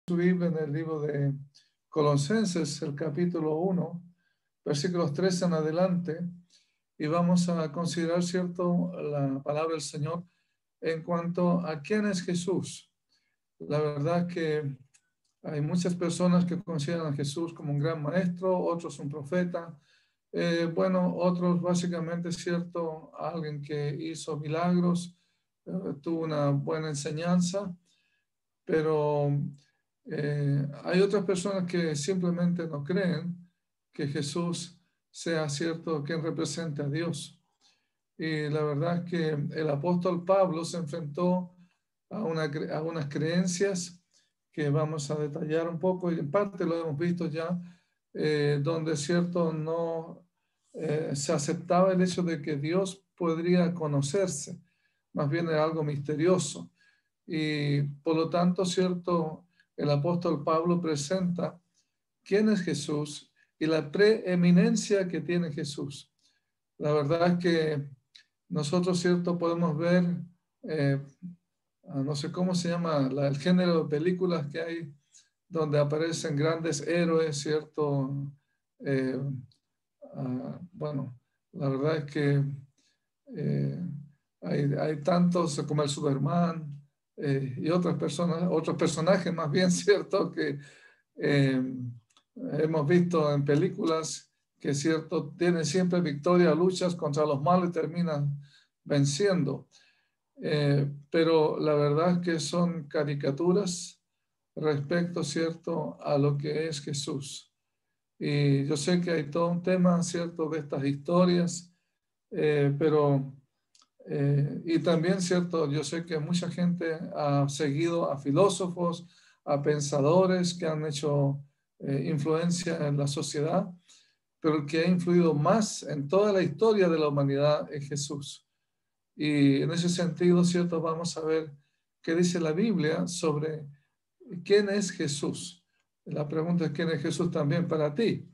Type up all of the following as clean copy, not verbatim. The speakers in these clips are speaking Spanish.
Su Biblia en el libro de Colosenses, el capítulo 1, versículos 13 en adelante, y vamos a considerar, cierto, la palabra del Señor en cuanto a quién es Jesús. La verdad que hay muchas personas que consideran a Jesús como un gran maestro, otros un profeta, otros básicamente, cierto, alguien que hizo milagros, tuvo una buena enseñanza, pero hay otras personas que simplemente no creen que Jesús sea cierto quien represente a Dios. Y la verdad es que el apóstol Pablo se enfrentó a unas creencias que vamos a detallar un poco, y en parte lo hemos visto ya, donde cierto no se aceptaba el hecho de que Dios podría conocerse, más bien era algo misterioso. Y por lo tanto, cierto, el apóstol Pablo presenta quién es Jesús y la preeminencia que tiene Jesús. La verdad es que nosotros, cierto, podemos ver, no sé cómo se llama, el género de películas que hay donde aparecen grandes héroes, cierto. Eh, la verdad es que eh, hay tantos como el Superman, y otros personajes más bien, cierto, que hemos visto en películas que, cierto, tienen siempre victoria, luchas contra los malos y terminan venciendo. Pero la verdad es que son caricaturas respecto, cierto, a lo que es Jesús. Y yo sé que hay todo un tema, cierto, de estas historias, pero y también, cierto, yo sé que mucha gente ha seguido a filósofos, a pensadores que han hecho influencia en la sociedad, pero el que ha influido más en toda la historia de la humanidad es Jesús. Y en ese sentido, cierto, vamos a ver qué dice la Biblia sobre quién es Jesús. La pregunta es quién es Jesús también para ti.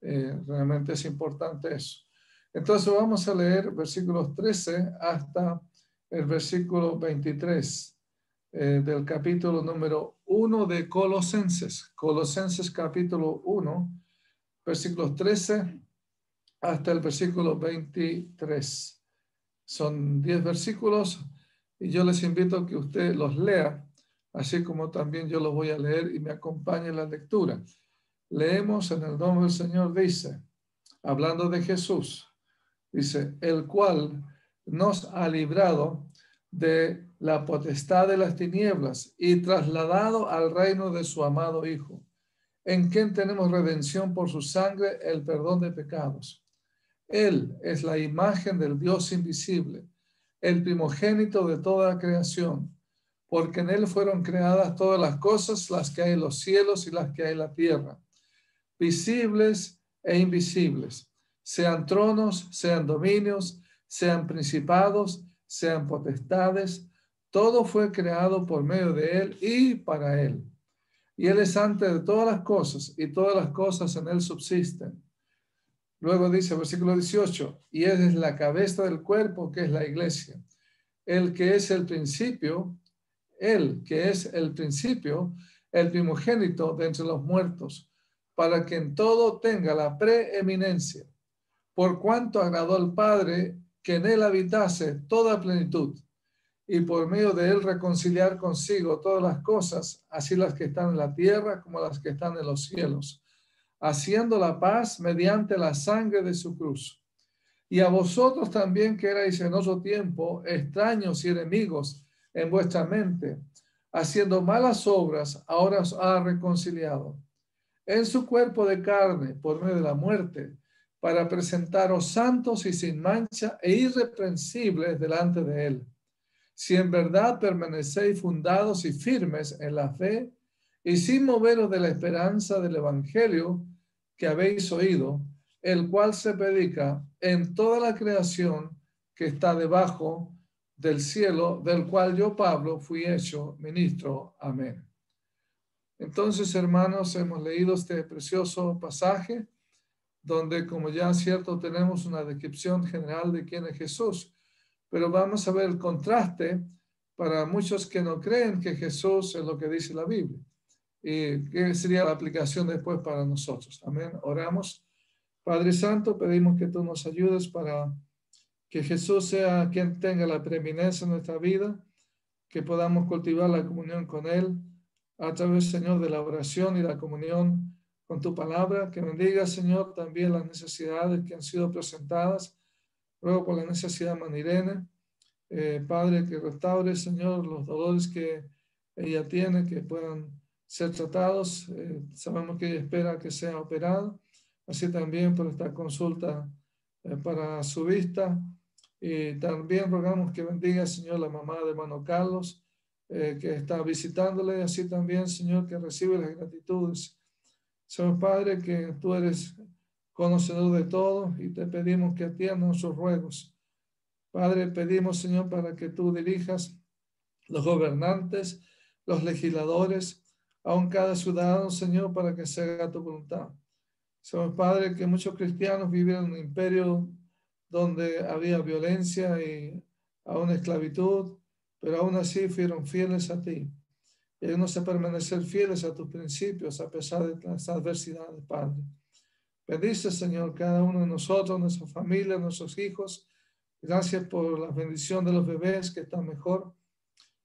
Realmente es importante eso. Entonces vamos a leer versículos 13 hasta el versículo 23 del capítulo número 1 de Colosenses. Colosenses capítulo 1, versículos 13 hasta el versículo 23. Son 10 versículos y yo les invito a que usted los lea, así como también yo los voy a leer y me acompañe en la lectura. Leemos en el nombre del Señor, dice, hablando de Jesús, dice, el cual nos ha librado de la potestad de las tinieblas y trasladado al reino de su amado Hijo, en quien tenemos redención por su sangre, el perdón de pecados. Él es la imagen del Dios invisible, el primogénito de toda creación, porque en él fueron creadas todas las cosas, las que hay en los cielos y las que hay en la tierra, visibles e invisibles, sean tronos, sean dominios, sean principados, sean potestades, todo fue creado por medio de él y para él. Y él es antes de todas las cosas, y todas las cosas en él subsisten. Luego dice, versículo 18, y él es la cabeza del cuerpo, que es la iglesia. El que es el principio, el primogénito de entre los muertos, para que en todo tenga la preeminencia, por cuanto agradó al Padre que en él habitase toda plenitud, y por medio de él reconciliar consigo todas las cosas, así las que están en la tierra como las que están en los cielos, haciendo la paz mediante la sangre de su cruz. Y a vosotros también, que erais en otro tiempo extraños y enemigos en vuestra mente, haciendo malas obras, ahora os ha reconciliado en su cuerpo de carne por medio de la muerte, para presentaros santos y sin mancha e irreprensibles delante de él. Si en verdad permanecéis fundados y firmes en la fe y sin moveros de la esperanza del evangelio que habéis oído, el cual se predica en toda la creación que está debajo del cielo, del cual yo, Pablo, fui hecho ministro. Amén. Entonces, hermanos, hemos leído este precioso pasaje donde, como ya es cierto, tenemos una descripción general de quién es Jesús, pero vamos a ver el contraste para muchos que no creen que Jesús es lo que dice la Biblia. y qué sería la aplicación después para nosotros. Amén. Oramos. Padre Santo, pedimos que tú nos ayudes para que Jesús sea quien tenga la preeminencia en nuestra vida, que podamos cultivar la comunión con Él a través, Señor, de la oración y la comunión con tu palabra. Que bendiga, Señor, también las necesidades que han sido presentadas. Ruego por la necesidad de Manirene. Padre, que restaure, Señor, los dolores que ella tiene, que puedan ser tratados. Sabemos que ella espera que sea operada. Así también por esta consulta para su vista. Y también rogamos que bendiga, Señor, la mamá de hermano Carlos, que está visitándole. Así también, Señor, que recibe las gratitudes. Señor Padre, que tú eres conocedor de todo y te pedimos que atiendas nuestros ruegos. Padre, pedimos, Señor, para que tú dirijas los gobernantes, los legisladores, aun cada ciudadano, Señor, para que se haga tu voluntad. Señor Padre, que muchos cristianos vivieron en un imperio donde había violencia y aún esclavitud, pero aún así fueron fieles a ti. Y ayúdanos a permanecer fieles a tus principios a pesar de las adversidades, Padre. Bendice, Señor, cada uno de nosotros, nuestra familia, nuestros hijos. Gracias por la bendición de los bebés que están mejor.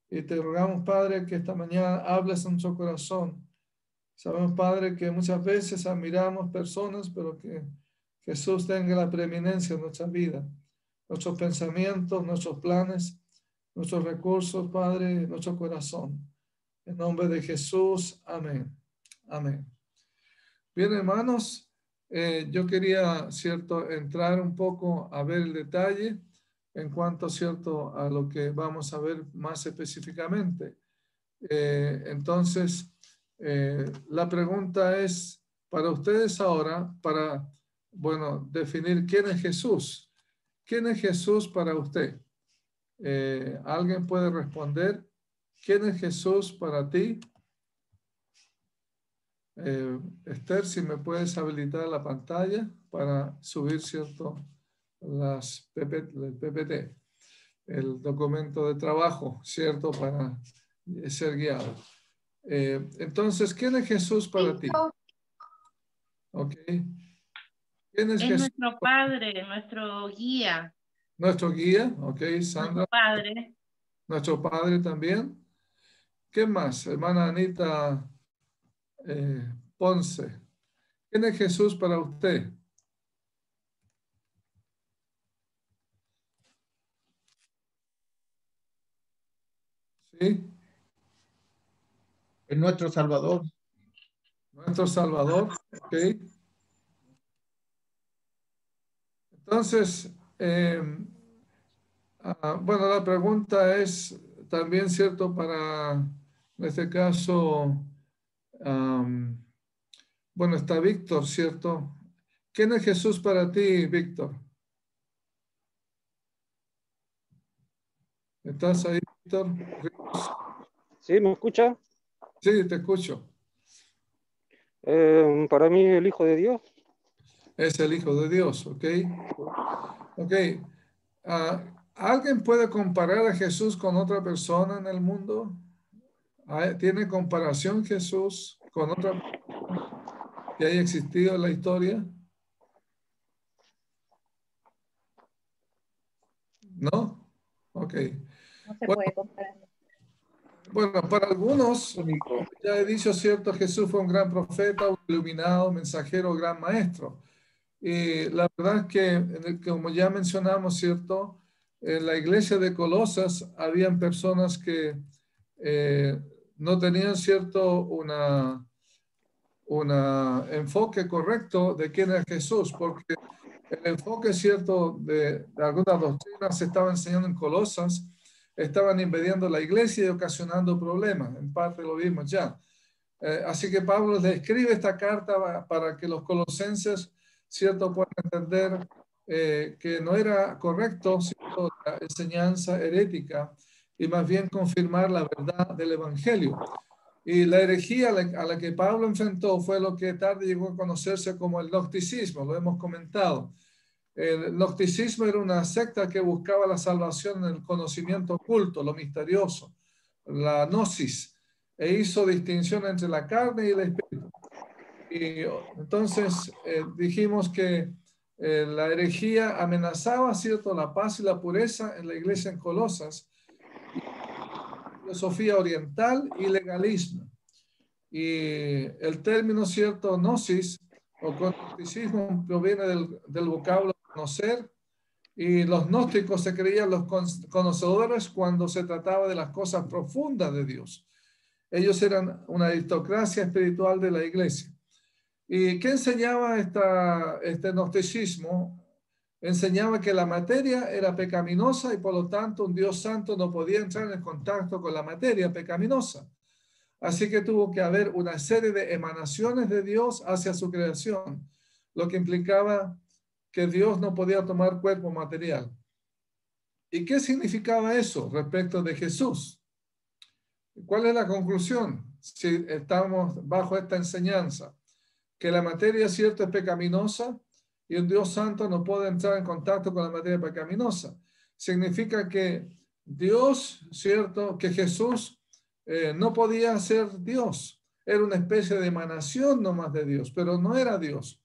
Y te rogamos, Padre, que esta mañana hables en nuestro corazón. Sabemos, Padre, que muchas veces admiramos personas, pero que Jesús tenga la preeminencia en nuestra vida, nuestros pensamientos, nuestros planes, nuestros recursos, Padre, nuestro corazón. En nombre de Jesús, amén. Amén. Bien, hermanos, yo quería, cierto, entrar un poco a ver el detalle en cuanto, cierto, a lo que vamos a ver más específicamente. Entonces, la pregunta es para ustedes ahora, para, bueno, definir quién es Jesús. ¿Quién es Jesús para usted? ¿Alguien puede responder? ¿Quién es Jesús para ti? Esther, si me puedes habilitar la pantalla para subir, cierto, el PPT, el documento de trabajo, cierto, para ser guiado. Entonces, ¿quién es Jesús para ti? Ok. ¿Quién es Jesús? Nuestro Padre, nuestro guía. Nuestro guía, ok, Sandra. Nuestro Padre. Nuestro Padre también. ¿Qué más? Hermana Anita Ponce. ¿Quién es Jesús para usted? ¿Sí? Es nuestro Salvador. Nuestro Salvador, ok. Entonces, bueno, la pregunta es también cierto para, en este caso, bueno, está Víctor, ¿cierto? ¿Quién es Jesús para ti, Víctor? ¿Estás ahí, Víctor? ¿Sí? ¿Me escucha? Sí, te escucho. Para mí el Hijo de Dios. Es el Hijo de Dios, ¿ok? Ok. ¿Alguien puede comparar a Jesús con otra persona en el mundo? ¿Tiene comparación Jesús con otra persona que haya existido en la historia? ¿No? Ok. No se puede comparar. Bueno, para algunos, como ya he dicho, cierto, Jesús fue un gran profeta, un iluminado, mensajero, gran maestro. Y la verdad es que, como ya mencionamos, cierto, en la iglesia de Colosas habían personas que no tenían, cierto, una enfoque correcto de quién era Jesús, porque el enfoque, cierto, de algunas doctrinas se estaba enseñando en Colosas, estaban invadiendo la iglesia y ocasionando problemas. En parte lo vimos ya. Así que Pablo le escribe esta carta para que los colosenses, cierto, puedan entender que no era correcto, cierto, la enseñanza herética y más bien confirmar la verdad del evangelio. Y la herejía a la que Pablo enfrentó fue lo que tarde llegó a conocerse como el gnosticismo, lo hemos comentado. El gnosticismo era una secta que buscaba la salvación en el conocimiento oculto, lo misterioso, la gnosis. e hizo distinción entre la carne y el espíritu. Y entonces dijimos que la herejía amenazaba, ¿cierto?, la paz y la pureza en la iglesia en Colosas, filosofía oriental y legalismo. Y el término, ¿cierto?, gnosis o gnosticismo proviene del vocablo conocer, y los gnósticos se creían los conocedores cuando se trataba de las cosas profundas de Dios. Ellos eran una aristocracia espiritual de la iglesia. ¿Y qué enseñaba este gnosticismo? Enseñaba que la materia era pecaminosa y por lo tanto un Dios santo no podía entrar en contacto con la materia pecaminosa. Así que tuvo que haber una serie de emanaciones de Dios hacia su creación, lo que implicaba que Dios no podía tomar cuerpo material. ¿Y qué significaba eso respecto de Jesús? ¿Cuál es la conclusión si estamos bajo esta enseñanza? Que la materia, cierto, es pecaminosa y un Dios santo no puede entrar en contacto con la materia pecaminosa. Significa que Dios, cierto, que Jesús no podía ser Dios. Era una especie de emanación nomás de Dios, pero no era Dios.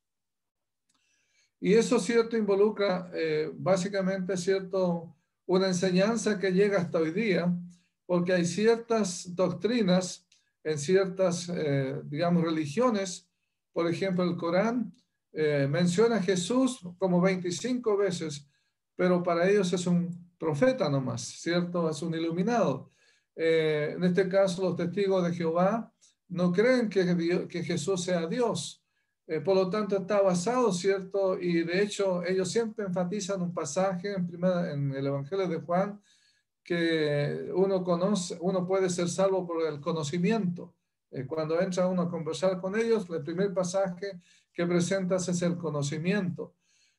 Y eso, cierto, involucra básicamente, cierto, una enseñanza que llega hasta hoy día, porque hay ciertas doctrinas en ciertas, digamos, religiones. Por ejemplo, el Corán menciona a Jesús como 25 veces, pero para ellos es un profeta nomás, ¿cierto? Es un iluminado. En este caso, los testigos de Jehová no creen que Jesús sea Dios. Por lo tanto, está basado, ¿cierto? Y de hecho, ellos siempre enfatizan un pasaje en el Evangelio de Juan, que uno puede ser salvo por el conocimiento. Cuando entra uno a conversar con ellos, el primer pasaje que presentas es el conocimiento.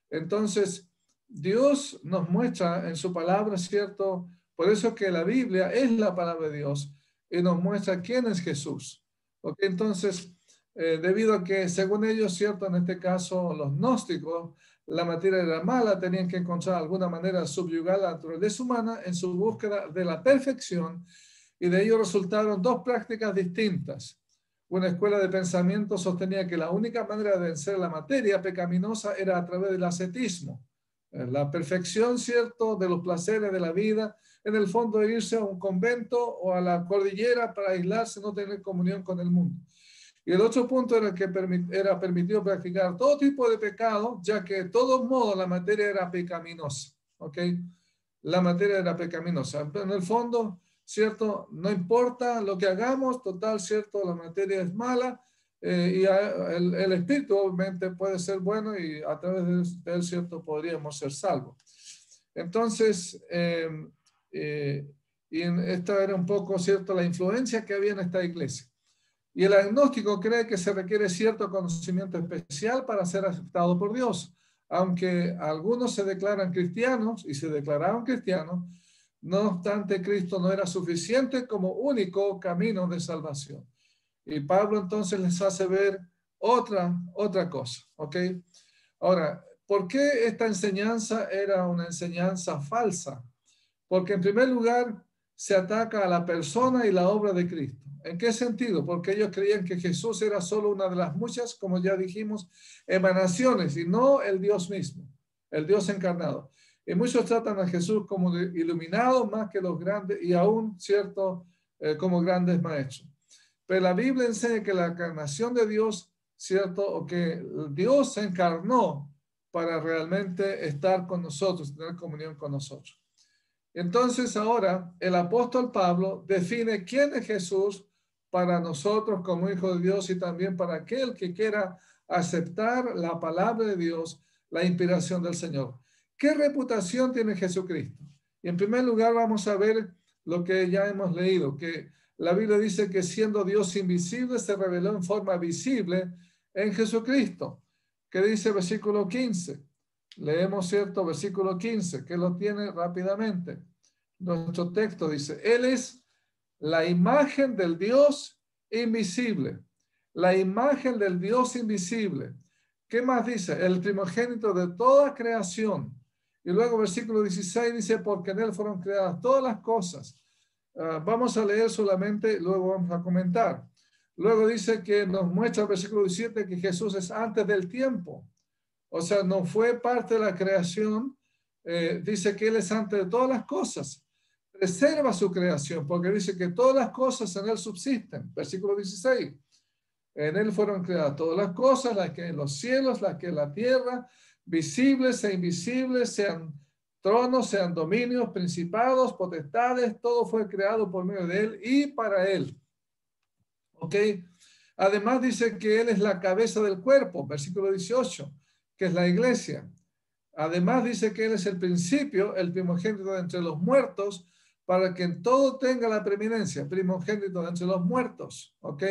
Entonces, Dios nos muestra en su palabra, ¿cierto? Por eso que la Biblia es la palabra de Dios y nos muestra quién es Jesús. ¿Ok? Entonces, debido a que, según ellos, ¿cierto? En este caso, los gnósticos, la materia era mala, tenían que encontrar alguna manera de subyugar la naturaleza humana en su búsqueda de la perfección, y de ello resultaron dos prácticas distintas. Una escuela de pensamiento sostenía que la única manera de vencer la materia pecaminosa era a través del ascetismo, la perfección, ¿cierto?, de los placeres de la vida, en el fondo de irse a un convento o a la cordillera para aislarse, no tener comunión con el mundo. Y el otro punto era que era permitido practicar todo tipo de pecado, ya que de todos modos la materia era pecaminosa. ¿Ok? La materia era pecaminosa. Pero en el fondo, ¿cierto? No importa lo que hagamos, total, ¿cierto? La materia es mala y el espíritu obviamente puede ser bueno y a través de él, ¿cierto? Podríamos ser salvos. Entonces, y esta era un poco, ¿cierto?, la influencia que había en esta iglesia. Y el agnóstico cree que se requiere cierto conocimiento especial para ser aceptado por Dios. Aunque algunos se declaran cristianos y se declararon cristianos, no obstante, Cristo no era suficiente como único camino de salvación. Y Pablo entonces les hace ver otra cosa. ¿Ok? Ahora, ¿por qué esta enseñanza era una enseñanza falsa? Porque en primer lugar se ataca a la persona y la obra de Cristo. ¿En qué sentido? Porque ellos creían que Jesús era solo una de las muchas, como ya dijimos, emanaciones y no el Dios mismo, el Dios encarnado. Y muchos tratan a Jesús como iluminado más que los grandes y aún, ¿cierto?, como grandes maestros. Pero la Biblia enseña que la encarnación de Dios, ¿cierto?, o que Dios se encarnó para realmente estar con nosotros, tener comunión con nosotros. Entonces ahora el apóstol Pablo define quién es Jesús para nosotros como hijo de Dios y también para aquel que quiera aceptar la palabra de Dios, la inspiración del Señor. ¿Qué reputación tiene Jesucristo? Y en primer lugar vamos a ver lo que ya hemos leído, que la Biblia dice que siendo Dios invisible se reveló en forma visible en Jesucristo. ¿Qué dice versículo 15? Leemos, ¿cierto? Versículo 15, que lo tiene rápidamente. Nuestro texto dice, Él es la imagen del Dios invisible. La imagen del Dios invisible. ¿Qué más dice? El primogénito de toda creación. Y luego versículo 16 dice, porque en Él fueron creadas todas las cosas, Vamos a leer solamente, luego vamos a comentar. Luego dice que nos muestra el versículo 17 que Jesús es antes del tiempo. O sea, no fue parte de la creación. Dice que Él es antes de todas las cosas. Preserva su creación, porque dice que todas las cosas en Él subsisten. Versículo 16. En Él fueron creadas todas las cosas, las que en los cielos, las que en la tierra, visibles e invisibles, sean tronos, sean dominios, principados, potestades, todo fue creado por medio de Él y para Él. ¿Ok? Además dice que Él es la cabeza del cuerpo, versículo 18, que es la iglesia. Además dice que Él es el principio, el primogénito de entre los muertos, para que en todo tenga la preeminencia, primogénito de entre los muertos. ¿Ok?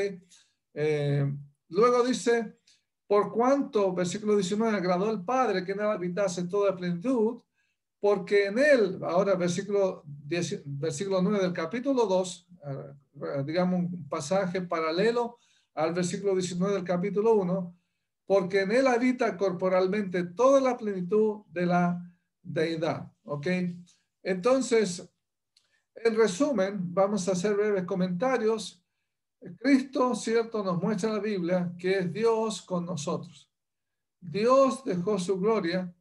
Luego dice, por cuanto, versículo 19, agradó el Padre que en Él habitase toda plenitud, porque en Él, ahora versículo 9 del capítulo 2, digamos un pasaje paralelo al versículo 19 del capítulo 1, porque en Él habita corporalmente toda la plenitud de la deidad. ¿Ok? Entonces, en resumen, vamos a hacer breves comentarios. Cristo, cierto, nos muestra la Biblia que es Dios con nosotros. Dios dejó su gloria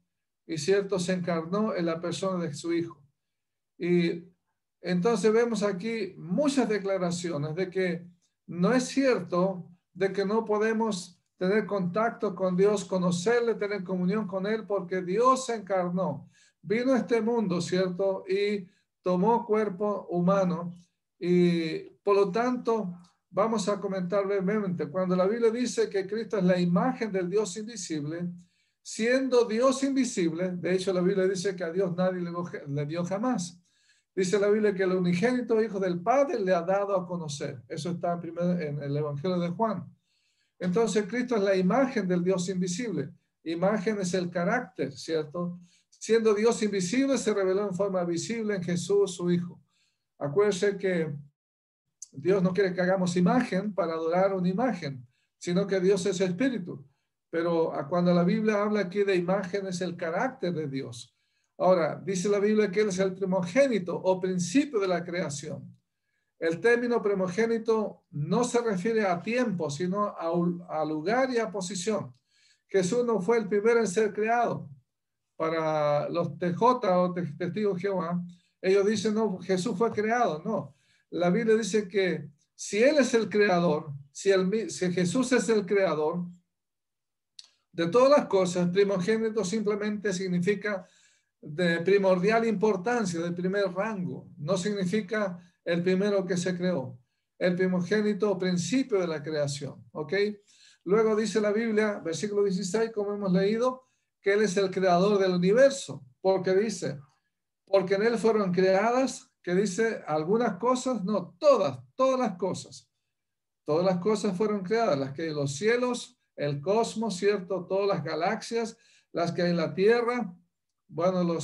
y cierto se encarnó en la persona de su Hijo. Y entonces vemos aquí muchas declaraciones de que no es cierto de que no podemos tener contacto con Dios, conocerle, tener comunión con Él, porque Dios se encarnó, vino a este mundo, ¿cierto? Y tomó cuerpo humano. Y por lo tanto, vamos a comentar brevemente. Cuando la Biblia dice que Cristo es la imagen del Dios invisible, siendo Dios invisible, de hecho la Biblia dice que a Dios nadie le dio jamás. Dice la Biblia que el unigénito Hijo del Padre le ha dado a conocer. Eso está primero en el Evangelio de Juan. Entonces Cristo es la imagen del Dios invisible. Imagen es el carácter, ¿cierto? Siendo Dios invisible, se reveló en forma visible en Jesús, su Hijo. Acuérdense que Dios no quiere que hagamos imagen para adorar una imagen, sino que Dios es espíritu. Pero cuando la Biblia habla aquí de imagen, es el carácter de Dios. Ahora, dice la Biblia que Él es el primogénito o principio de la creación. El término primogénito no se refiere a tiempo, sino a lugar y a posición. Jesús no fue el primero en ser creado. Para los TJ o testigos de Jehová, ellos dicen, no, Jesús fue creado. No, la Biblia dice que si Él es el creador, si Jesús es el creador de todas las cosas, primogénito simplemente significa de primordial importancia, de primer rango. No significa el primero que se creó. El primogénito, principio de la creación. ¿Ok? Luego dice la Biblia, versículo 16, como hemos leído, que Él es el creador del universo. Porque dice, porque en Él fueron creadas, que dice algunas cosas, no, todas las cosas. Todas las cosas fueron creadas, las que hay en los cielos, el cosmos, ¿cierto? Todas las galaxias, las que hay en la tierra, bueno,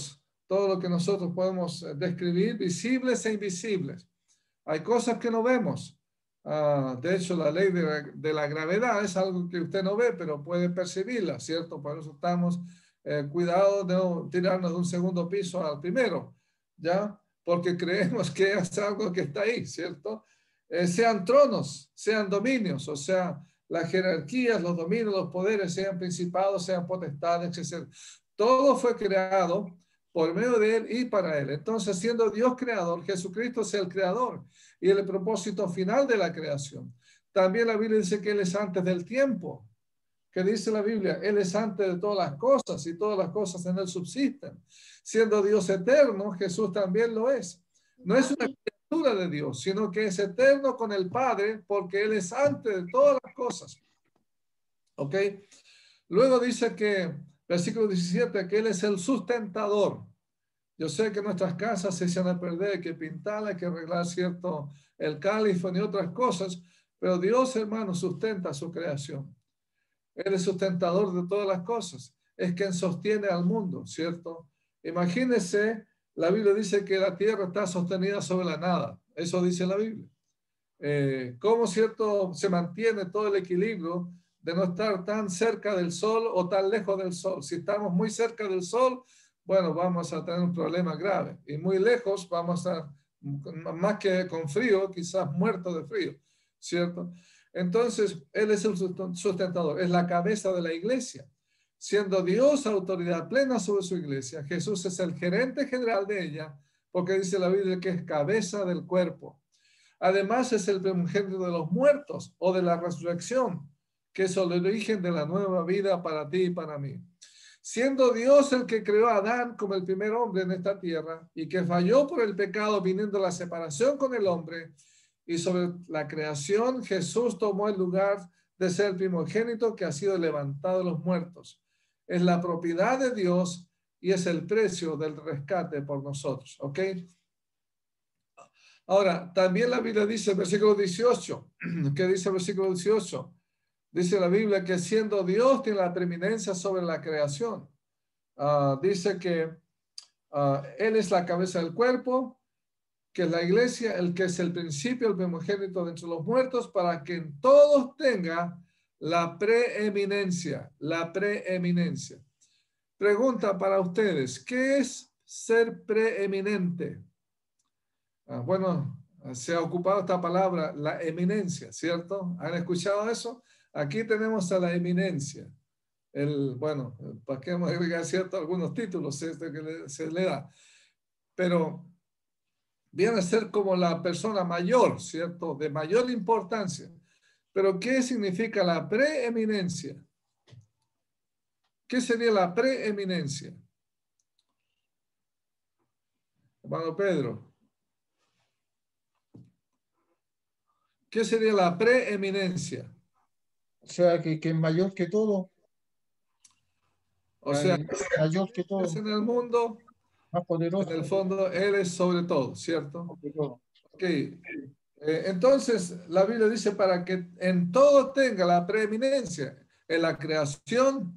todo lo que nosotros podemos describir, visibles e invisibles. Hay cosas que no vemos. De hecho, la ley de la gravedad es algo que usted no ve, pero puede percibirla, ¿cierto? Por eso estamos cuidados de no tirarnos de un segundo piso al primero, ¿ya? Porque creemos que es algo que está ahí, ¿cierto? Sean tronos, sean dominios, o sea, las jerarquías, los dominios, los poderes, sean principados, sean potestades, etc. Todo fue creado por medio de Él y para Él. Entonces, siendo Dios creador, Jesucristo es el creador y el propósito final de la creación. También la Biblia dice que Él es antes del tiempo. ¿Qué dice la Biblia? Él es antes de todas las cosas y todas las cosas en Él subsisten. Siendo Dios eterno, Jesús también lo es. No es una criatura de Dios, sino que es eterno con el Padre porque Él es antes de todas las cosas. ¿Ok? Luego dice que, versículo 17, que Él es el sustentador. Yo sé que nuestras casas se echan a perder, hay que pintarla, hay que arreglar, ¿cierto? El califón y otras cosas, pero Dios, hermano, sustenta su creación. Él es sustentador de todas las cosas. Es quien sostiene al mundo, ¿cierto? Imagínense, la Biblia dice que la tierra está sostenida sobre la nada. Eso dice la Biblia. ¿Cómo, cierto, se mantiene todo el equilibrio de no estar tan cerca del sol o tan lejos del sol? Si estamos muy cerca del sol, bueno, vamos a tener un problema grave. Y muy lejos vamos a más que con frío, quizás muerto de frío, ¿cierto? Entonces, Él es el sustentador, es la cabeza de la iglesia. Siendo Dios autoridad plena sobre su iglesia, Jesús es el gerente general de ella, porque dice la Biblia que es cabeza del cuerpo. Además, es el primogénito de los muertos o de la resurrección, que es el origen de la nueva vida para ti y para mí. Siendo Dios el que creó a Adán como el primer hombre en esta tierra y que falló por el pecado viniendo la separación con el hombre, y sobre la creación Jesús tomó el lugar de ser el primogénito que ha sido levantado de los muertos. Es la propiedad de Dios y es el precio del rescate por nosotros. ¿Ok? Ahora, también la Biblia dice, versículo 18, ¿qué dice el versículo 18? Dice la Biblia que siendo Dios tiene la preeminencia sobre la creación. Dice que Él es la cabeza del cuerpo, que es la iglesia, el que es el principio, el primogénito de entre los muertos, para que en todos tenga la preeminencia, la preeminencia. Pregunta para ustedes, ¿qué es ser preeminente? Bueno, se ha ocupado esta palabra, la eminencia, ¿cierto? ¿Han escuchado eso? Aquí tenemos a la eminencia. Bueno, para qué vamos a agregar, ¿cierto? Algunos títulos que se le da. Pero viene a ser como la persona mayor, ¿cierto? De mayor importancia. Pero ¿qué significa la preeminencia? ¿Qué sería la preeminencia? Hermano Pedro. ¿Qué sería la preeminencia? O sea, que es mayor que todo. O sea, mayor que todo. es en el mundo, Más poderoso. en el fondo, Él es sobre todo, ¿cierto? Sobre todo. Ok. Entonces, la Biblia dice para que en todo tenga la preeminencia, en la creación,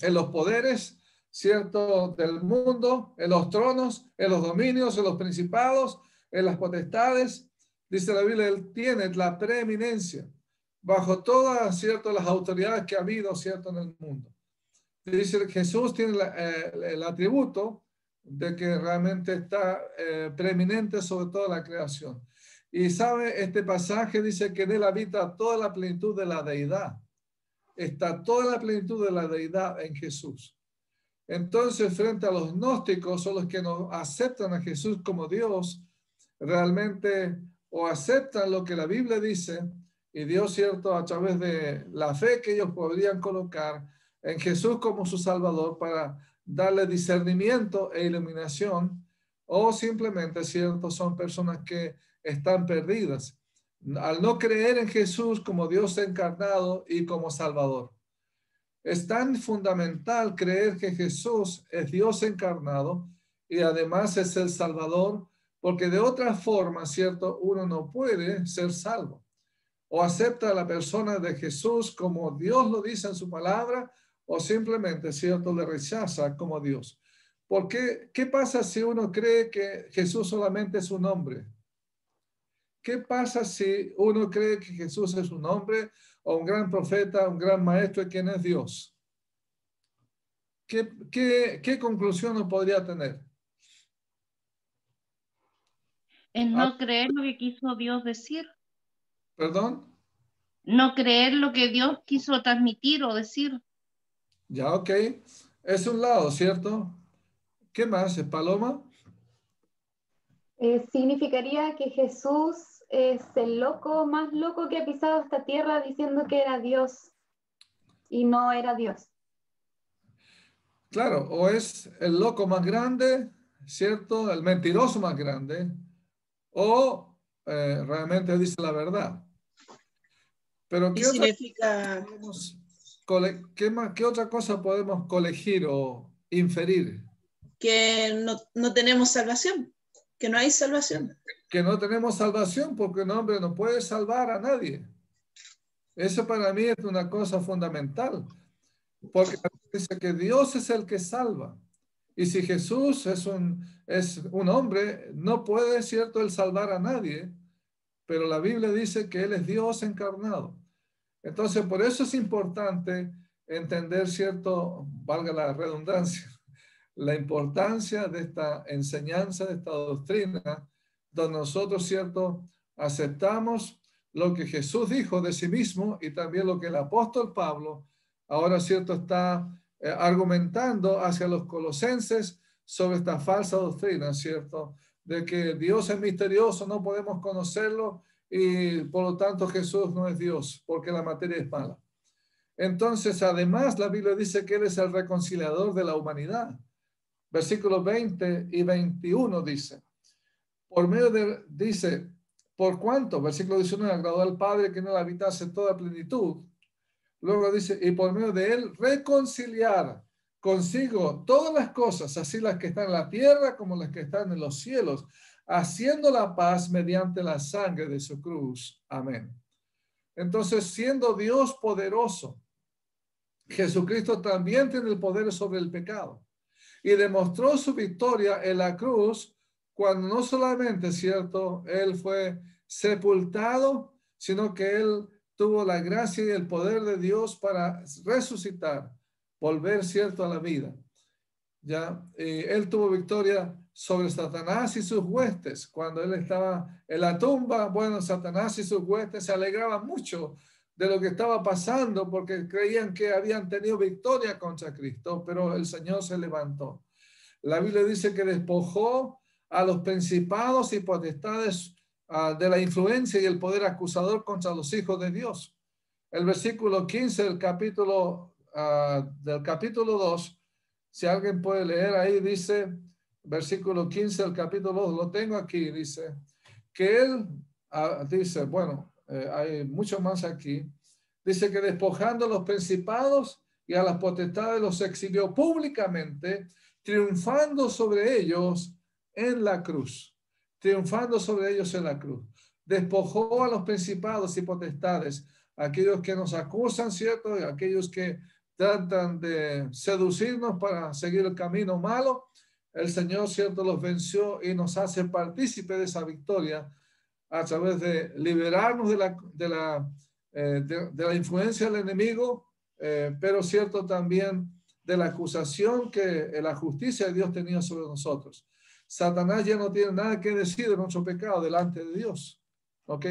en los poderes, ¿cierto? Del mundo, en los tronos, en los dominios, en los principados, en las potestades. Dice la Biblia, Él tiene la preeminencia bajo todas, ¿cierto? Las autoridades que ha habido, ¿cierto? En el mundo. Dice que Jesús tiene el atributo de que realmente está preeminente sobre toda la creación. Y sabe, este pasaje dice que en él habita toda la plenitud de la deidad. Está toda la plenitud de la deidad en Jesús. Entonces, frente a los gnósticos o los que no aceptan a Jesús como Dios, realmente o aceptan lo que la Biblia dice, y Dios, cierto, a través de la fe que ellos podrían colocar en Jesús como su Salvador para darle discernimiento e iluminación, o simplemente, cierto, son personas que están perdidas al no creer en Jesús como Dios encarnado y como Salvador. Es tan fundamental creer que Jesús es Dios encarnado y además es el Salvador, porque de otra forma, cierto, uno no puede ser salvo. O acepta a la persona de Jesús como Dios lo dice en su palabra, o simplemente, cierto, le rechaza como Dios. Porque, ¿qué pasa si uno cree que Jesús solamente es un hombre? ¿Qué pasa si uno cree que Jesús es un hombre o un gran profeta, un gran maestro y quien es Dios? ¿Qué conclusión uno podría tener? Es no creer lo que quiso Dios decir. ¿Perdón? No creer lo que Dios quiso transmitir o decir. Ya, ok. Es un lado, ¿cierto? ¿Qué más, Paloma? Significaría que Jesús es el loco más loco que ha pisado esta tierra diciendo que era Dios y no era Dios. Claro, o es el loco más grande, ¿cierto? El mentiroso más grande, o realmente dice la verdad. Pero ¿qué significa? ¿qué otra cosa podemos colegir o inferir? Que no tenemos salvación, que no hay salvación. Que no tenemos salvación porque un hombre no puede salvar a nadie. Eso para mí es una cosa fundamental, porque dice que Dios es el que salva. Y si Jesús es un hombre, no puede, cierto, él salvar a nadie, pero la Biblia dice que él es Dios encarnado. Entonces, por eso es importante entender, cierto, valga la redundancia, la importancia de esta enseñanza, de esta doctrina, donde nosotros, ¿cierto?, aceptamos lo que Jesús dijo de sí mismo y también lo que el apóstol Pablo ahora, ¿cierto?, está argumentando hacia los colosenses sobre esta falsa doctrina, ¿cierto?, de que Dios es misterioso, no podemos conocerlo y por lo tanto Jesús no es Dios porque la materia es mala. Entonces, además, la Biblia dice que Él es el reconciliador de la humanidad. Versículos 20 y 21 dice, dice, por cuanto, versículo 19, agradó al Padre que en Él habitase toda plenitud. Luego dice, y por medio de Él reconciliar consigo todas las cosas, así las que están en la tierra como las que están en los cielos, haciendo la paz mediante la sangre de su cruz. Amén. Entonces, siendo Dios poderoso, Jesucristo también tiene el poder sobre el pecado y demostró su victoria en la cruz cuando no solamente, ¿cierto?, Él fue sepultado, sino que Él tuvo la gracia y el poder de Dios para resucitar, volver, ¿cierto?, a la vida. ¿Ya? Él tuvo victoria sobre Satanás y sus huestes. Cuando Él estaba en la tumba, bueno, Satanás y sus huestes se alegraban mucho de lo que estaba pasando porque creían que habían tenido victoria contra Cristo, pero el Señor se levantó. La Biblia dice que despojó a los principados y potestades de la influencia y el poder acusador contra los hijos de Dios. El versículo 15 del capítulo 2, si alguien puede leer ahí, dice, versículo 15 del capítulo 2, lo tengo aquí, dice, que Él, dice, bueno, hay mucho más aquí, dice que despojando a los principados y a las potestades los exhibió públicamente, triunfando sobre ellos en la cruz. Triunfando sobre ellos en la cruz. Despojó a los principados y potestades, aquellos que nos acusan, ¿cierto? Y aquellos que tratan de seducirnos para seguir el camino malo. El Señor, ¿cierto?, los venció y nos hace partícipe de esa victoria a través de liberarnos de la influencia del enemigo, pero, ¿cierto?, también de la acusación que la justicia de Dios tenía sobre nosotros. Satanás ya no tiene nada que decir de nuestro pecado delante de Dios, ¿ok?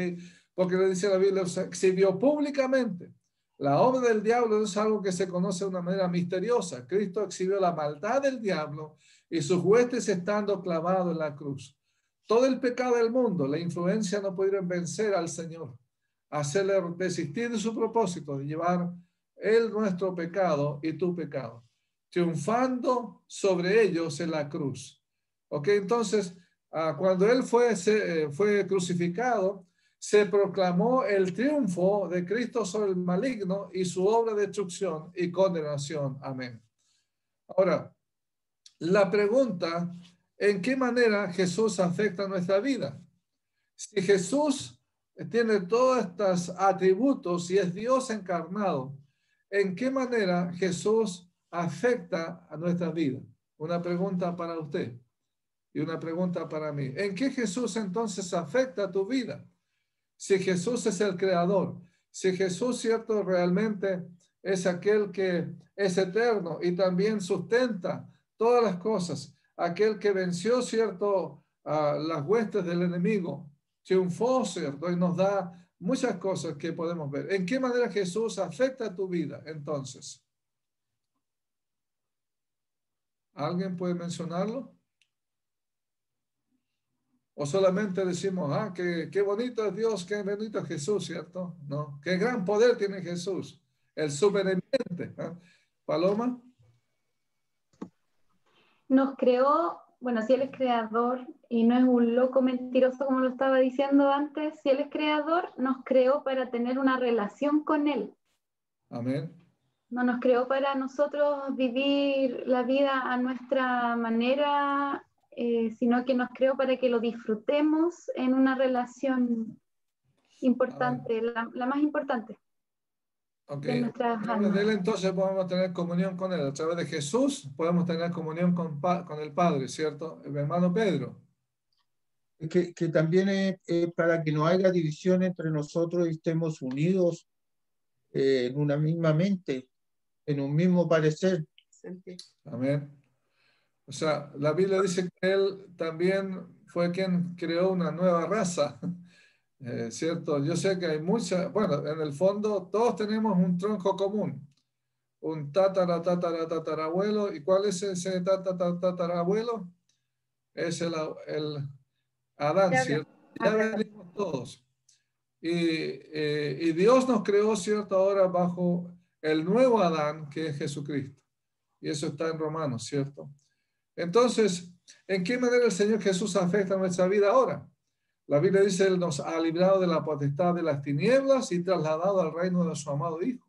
Porque le dice la Biblia, se exhibió públicamente. La obra del diablo es algo que se conoce de una manera misteriosa. Cristo exhibió la maldad del diablo y sus huestes estando clavados en la cruz. Todo el pecado del mundo, la influencia no pudieron vencer al Señor, hacerle desistir de su propósito de llevar Él nuestro pecado y tu pecado, triunfando sobre ellos en la cruz. Ok, entonces, cuando Él fue crucificado, se proclamó el triunfo de Cristo sobre el maligno y su obra de destrucción y condenación. Amén. Ahora, la pregunta, ¿en qué manera Jesús afecta nuestra vida? Si Jesús tiene todos estos atributos y es Dios encarnado, ¿en qué manera Jesús afecta a nuestra vida? Una pregunta para usted y una pregunta para mí. ¿En qué Jesús entonces afecta a tu vida? Si Jesús es el creador, si Jesús, cierto, realmente es aquel que es eterno y también sustenta todas las cosas, aquel que venció, cierto, las huestes del enemigo, triunfó, cierto, y nos da muchas cosas que podemos ver. ¿En qué manera Jesús afecta a tu vida entonces? ¿Alguien puede mencionarlo? O solamente decimos, qué bonito es Dios, qué bonito es Jesús, ¿cierto? No, qué gran poder tiene Jesús, el superviviente. Paloma. Nos creó, bueno, si Él es creador y no es un loco mentiroso como lo estaba diciendo antes, si Él es creador, nos creó para tener una relación con Él. Amén. No nos creó para nosotros vivir la vida a nuestra manera, sino que nos creó para que lo disfrutemos en una relación importante, la más importante. Ok, De nuestras a través de Él almas. entonces podemos tener comunión con Él. A través de Jesús podemos tener comunión con el Padre, ¿cierto? El hermano Pedro. Que también es para que no haya división entre nosotros y estemos unidos en una misma mente, en un mismo parecer. Amén. O sea, la Biblia dice que Él también fue quien creó una nueva raza, ¿cierto? Yo sé que hay muchas, bueno, en el fondo todos tenemos un tronco común, un tatarabuelo. ¿Y cuál es ese tatarabuelo? Es el Adán, ¿cierto? Ya venimos todos. Y Dios nos creó, ¿cierto? Ahora bajo el nuevo Adán, que es Jesucristo. Y eso está en Romanos, ¿cierto? Entonces, ¿en qué manera el Señor Jesús afecta nuestra vida ahora? La Biblia dice, Él nos ha librado de la potestad de las tinieblas y trasladado al reino de su amado Hijo.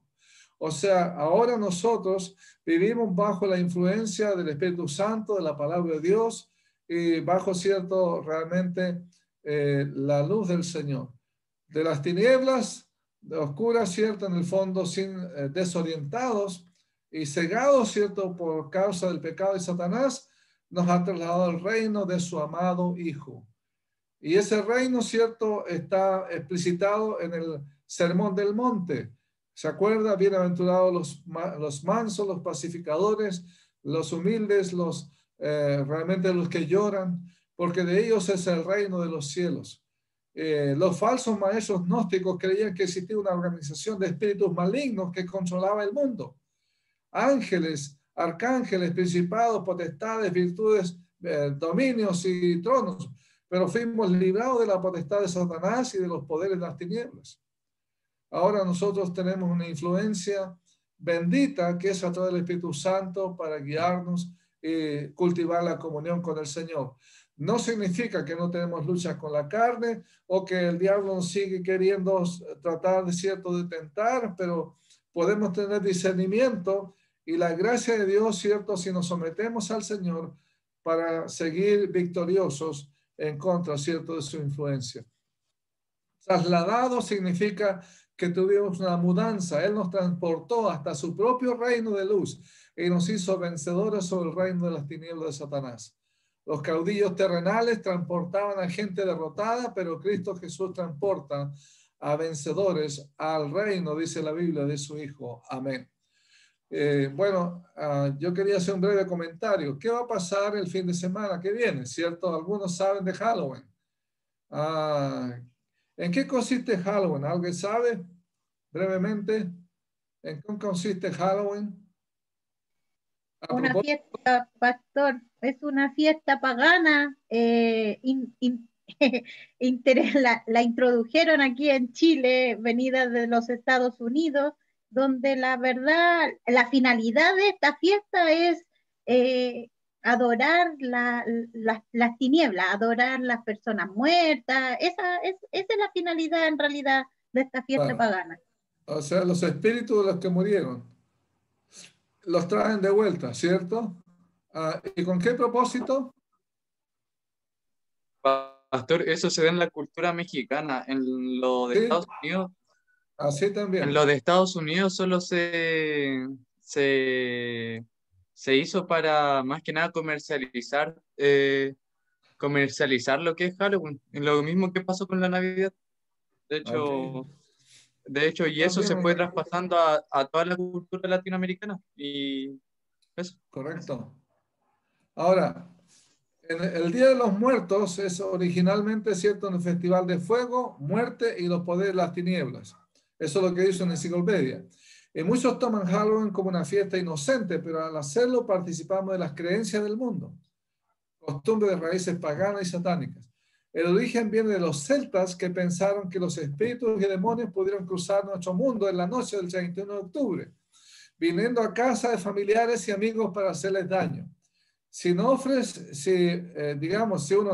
O sea, ahora nosotros vivimos bajo la influencia del Espíritu Santo, de la palabra de Dios, y bajo, ¿cierto? Realmente la luz del Señor. De las tinieblas, de oscuras, ¿cierto? En el fondo, desorientados y cegados, ¿cierto? Por causa del pecado de Satanás, nos ha trasladado al reino de su amado Hijo. Y ese reino, ¿cierto? Está explicitado en el Sermón del Monte. ¿Se acuerda? Bienaventurados los mansos, los pacificadores, los humildes, realmente los que lloran, porque de ellos es el reino de los cielos. Los falsos maestros gnósticos creían que existía una organización de espíritus malignos que controlaba el mundo. Ángeles, arcángeles, principados, potestades, virtudes, dominios y tronos. Pero fuimos librados de la potestad de Satanás y de los poderes de las tinieblas. Ahora nosotros tenemos una influencia bendita que es a través del Espíritu Santo para guiarnos y cultivar la comunión con el Señor. No significa que no tenemos luchas con la carne o que el diablo nos sigue queriendo tratar de tentar, pero podemos tener discernimiento y la gracia de Dios, ¿cierto? Si nos sometemos al Señor para seguir victoriosos en contra, ¿cierto? De su influencia. Trasladado significa que tuvimos una mudanza. Él nos transportó hasta su propio reino de luz y nos hizo vencedores sobre el reino de las tinieblas de Satanás. Los caudillos terrenales transportaban a gente derrotada, pero Cristo Jesús transporta a vencedores al reino, dice la Biblia, de su Hijo. Amén. Yo quería hacer un breve comentario. ¿Qué va a pasar el fin de semana que viene? ¿Cierto? Algunos saben de Halloween. ¿En qué consiste Halloween? ¿Alguien sabe? Brevemente, ¿en qué consiste Halloween? Una fiesta, pastor, es una fiesta pagana. La introdujeron aquí en Chile, venida de los Estados Unidos, donde la verdad, la finalidad de esta fiesta es adorar las tinieblas, adorar las personas muertas. Esa es la finalidad en realidad de esta fiesta pagana. O sea, los espíritus de los que murieron los traen de vuelta, ¿cierto? ¿Y con qué propósito? Pastor, eso se ve en la cultura mexicana, en lo de Estados Unidos. Así también. En lo de Estados Unidos solo se hizo para, más que nada, comercializar lo que es Halloween. Lo mismo que pasó con la Navidad. De hecho, y eso se fue traspasando a toda la cultura latinoamericana. Y eso. Correcto. Ahora, el Día de los Muertos es originalmente, ¿cierto?, un festival de fuego, muerte y los poderes de las tinieblas. Eso es lo que dice en la enciclopedia. Y muchos toman Halloween como una fiesta inocente, pero al hacerlo participamos de las creencias del mundo, costumbres de raíces paganas y satánicas. El origen viene de los celtas que pensaron que los espíritus y demonios pudieron cruzar nuestro mundo en la noche del 31 de octubre, viniendo a casa de familiares y amigos para hacerles daño. Si uno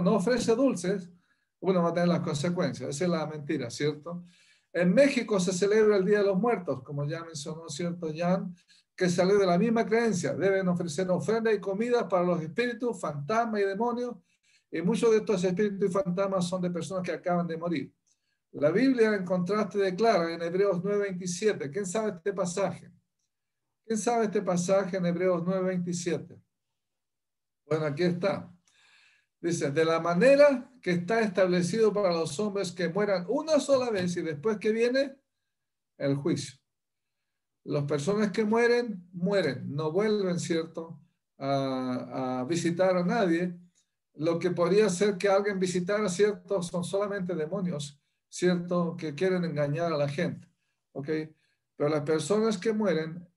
no ofrece dulces, uno va a tener las consecuencias. Esa es la mentira, ¿cierto? En México se celebra el Día de los Muertos, como ya mencionó, ¿cierto, Jan? Que salió de la misma creencia. Deben ofrecer ofrendas y comidas para los espíritus, fantasmas y demonios. Y muchos de estos espíritus y fantasmas son de personas que acaban de morir. La Biblia, en contraste, declara en Hebreos 9:27. ¿Quién sabe este pasaje? ¿Quién sabe este pasaje en Hebreos 9:27? Bueno, aquí está. Dice, de la manera que está establecido para los hombres que mueran una sola vez y después que viene el juicio. Las personas que mueren, no vuelven, ¿cierto?, a visitar a nadie. lo que podría ser que alguien visitara, ¿cierto? Son solamente demonios, ¿cierto? Que quieren engañar a la gente, ¿ok? Pero las personas que mueren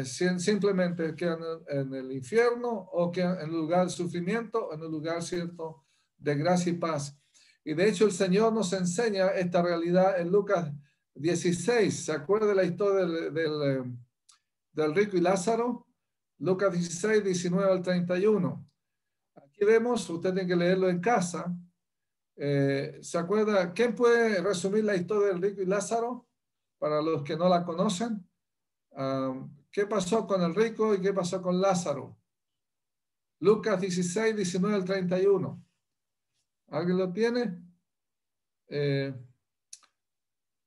simplemente quedan en el infierno o quedan en un lugar de sufrimiento, en un lugar, ¿cierto?, de gracia y paz. Y de hecho el Señor nos enseña esta realidad en Lucas 16. ¿Se acuerda de la historia del rico y Lázaro? Lucas 16, 19 al 31. Aquí vemos, usted tiene que leerlo en casa. ¿Se acuerda? ¿Quién puede resumir la historia del rico y Lázaro? Para los que no la conocen. ¿Qué pasó con el rico y qué pasó con Lázaro? Lucas 16, 19 al 31. ¿Alguien lo tiene?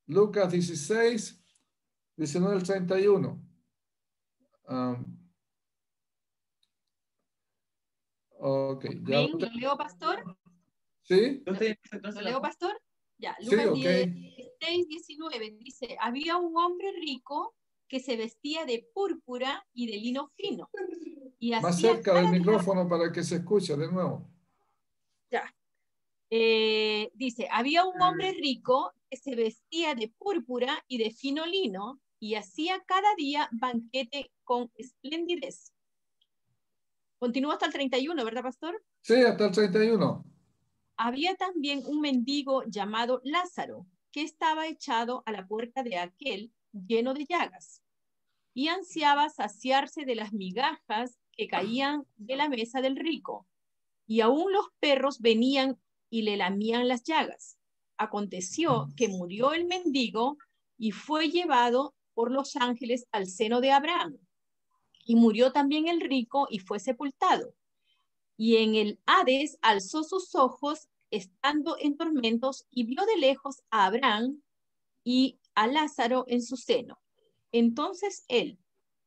Lucas 16, 19 al 31. Ok. Ya Amén. ¿Lo leo, pastor? ¿Sí? ¿Lo leo, pastor? Ya, Sí, Lucas ok. 16, 19 dice, había un hombre rico que se vestía de púrpura y de lino fino. Y Más hacía cerca del cada día, micrófono para que se escuche de nuevo. ya, dice, había un hombre rico que se vestía de púrpura y de fino lino y hacía cada día banquete con esplendidez. Continúa hasta el 31, ¿verdad, pastor? Sí, hasta el 31. Había también un mendigo llamado Lázaro, que estaba echado a la puerta de aquel lleno de llagas, y ansiaba saciarse de las migajas que caían de la mesa del rico, y aún los perros venían y le lamían las llagas. Aconteció que murió el mendigo y fue llevado por los ángeles al seno de Abraham. Y murió también el rico y fue sepultado. Y en el Hades alzó sus ojos, estando en tormentos, y vio de lejos a Abraham y a Lázaro en su seno. Entonces él,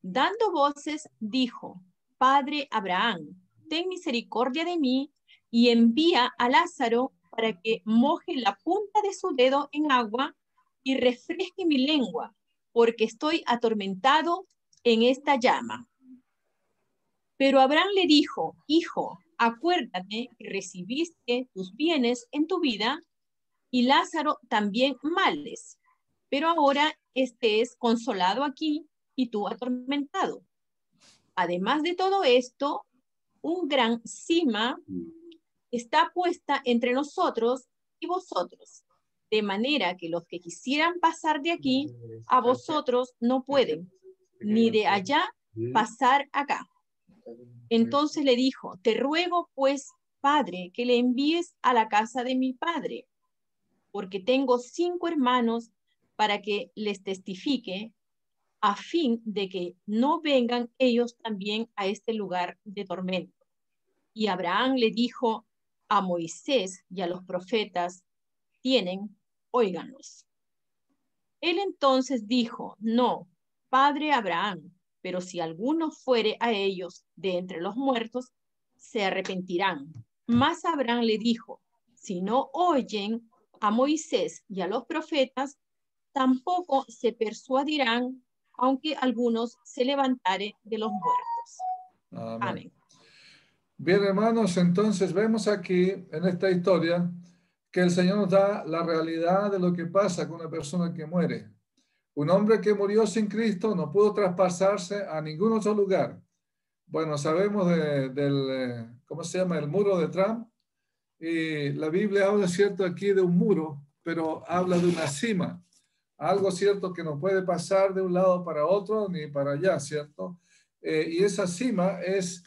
dando voces, dijo: Padre Abraham, ten misericordia de mí y envía a Lázaro para que moje la punta de su dedo en agua y refresque mi lengua, porque estoy atormentado en esta llama. Pero Abraham le dijo: Hijo, acuérdate que recibiste tus bienes en tu vida y Lázaro también males, pero ahora este es consolado aquí y tú atormentado. Además de todo esto, un gran cima está puesta entre nosotros y vosotros, de manera que los que quisieran pasar de aquí a vosotros no pueden, ni de allá pasar acá. Entonces le dijo: Te ruego, pues, Padre, que le envíes a la casa de mi padre, porque tengo 5 hermanos, para que les testifique, a fin de que no vengan ellos también a este lugar de tormento. Y Abraham le dijo: A Moisés y a los profetas tienen, óiganlos. Él entonces dijo: No, Padre Abraham, pero si alguno fuere a ellos de entre los muertos, se arrepentirán. Mas Abraham le dijo: Si no oyen a Moisés y a los profetas, tampoco se persuadirán, aunque algunos se levantaren de los muertos. Amén. Amén. Bien, hermanos, entonces vemos aquí en esta historia que el Señor nos da la realidad de lo que pasa con una persona que muere. Un hombre que murió sin Cristo no pudo traspasarse a ningún otro lugar. Bueno, sabemos ¿cómo se llama? El muro de Trump. Y la Biblia habla, cierto, aquí de un muro, pero habla de una cima. Algo, cierto, que no puede pasar de un lado para otro ni para allá, ¿cierto? Y esa cima es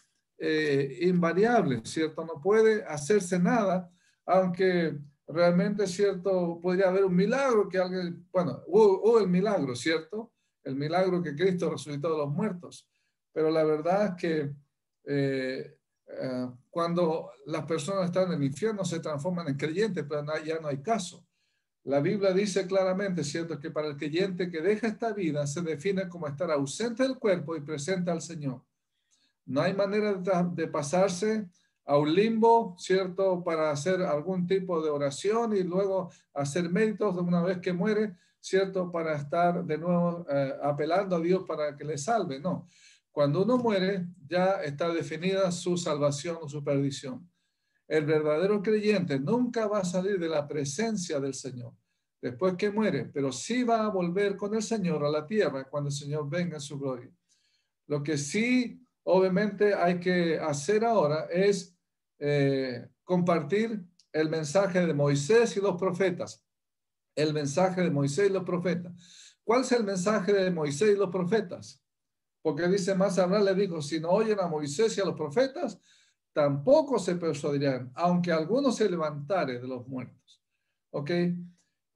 invariable, ¿cierto? No puede hacerse nada, aunque realmente, ¿cierto? Podría haber un milagro que alguien, bueno, hubo el milagro, ¿cierto? El milagro que Cristo resucitó de los muertos. Pero la verdad es que cuando las personas están en el infierno se transforman en creyentes, pero ya no hay caso. La Biblia dice claramente, ¿cierto?, que para el creyente que deja esta vida se define como estar ausente del cuerpo y presente al Señor. No hay manera de pasarse a un limbo, ¿cierto?, para hacer algún tipo de oración y luego hacer méritos de una vez que muere, ¿cierto?, para estar de nuevo apelando a Dios para que le salve. No. Cuando uno muere, ya está definida su salvación o su perdición. el verdadero creyente nunca va a salir de la presencia del Señor después que muere, pero sí va a volver con el Señor a la tierra cuando el Señor venga en su gloria. Lo que sí, obviamente, hay que hacer ahora es compartir el mensaje de Moisés y los profetas. El mensaje de Moisés y los profetas. ¿Cuál es el mensaje de Moisés y los profetas? Porque dice más Abraham le dijo, si no oyen a Moisés y a los profetas, tampoco se persuadirán, aunque algunos se levantare de los muertos. ¿Ok?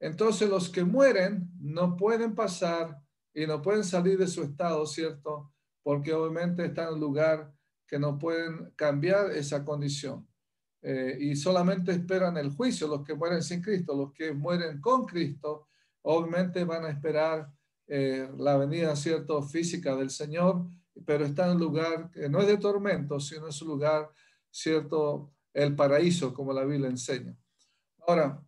Entonces los que mueren no pueden pasar y no pueden salir de su estado, ¿cierto? Porque obviamente están en un lugar que no pueden cambiar esa condición. Y solamente esperan el juicio, los que mueren sin Cristo. Los que mueren con Cristo, obviamente van a esperar la venida, ¿cierto?, física del Señor, pero está en un lugar que no es de tormento, sino es un lugar, ¿cierto?, el paraíso, como la Biblia enseña. Ahora,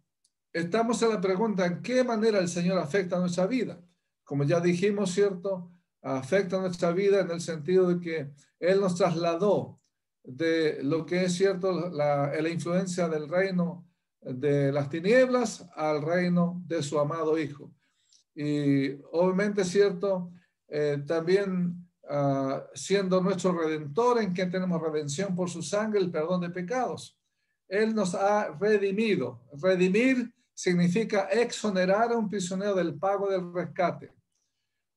estamos en la pregunta, ¿en qué manera el Señor afecta a nuestra vida? Como ya dijimos, ¿cierto?, afecta a nuestra vida en el sentido de que Él nos trasladó de lo que es, ¿cierto?, la influencia del reino de las tinieblas al reino de su amado Hijo. Y obviamente, ¿cierto?, también siendo nuestro Redentor, en quien tenemos redención por su sangre, el perdón de pecados. Él nos ha redimido. Redimir significa exonerar a un prisionero del pago del rescate.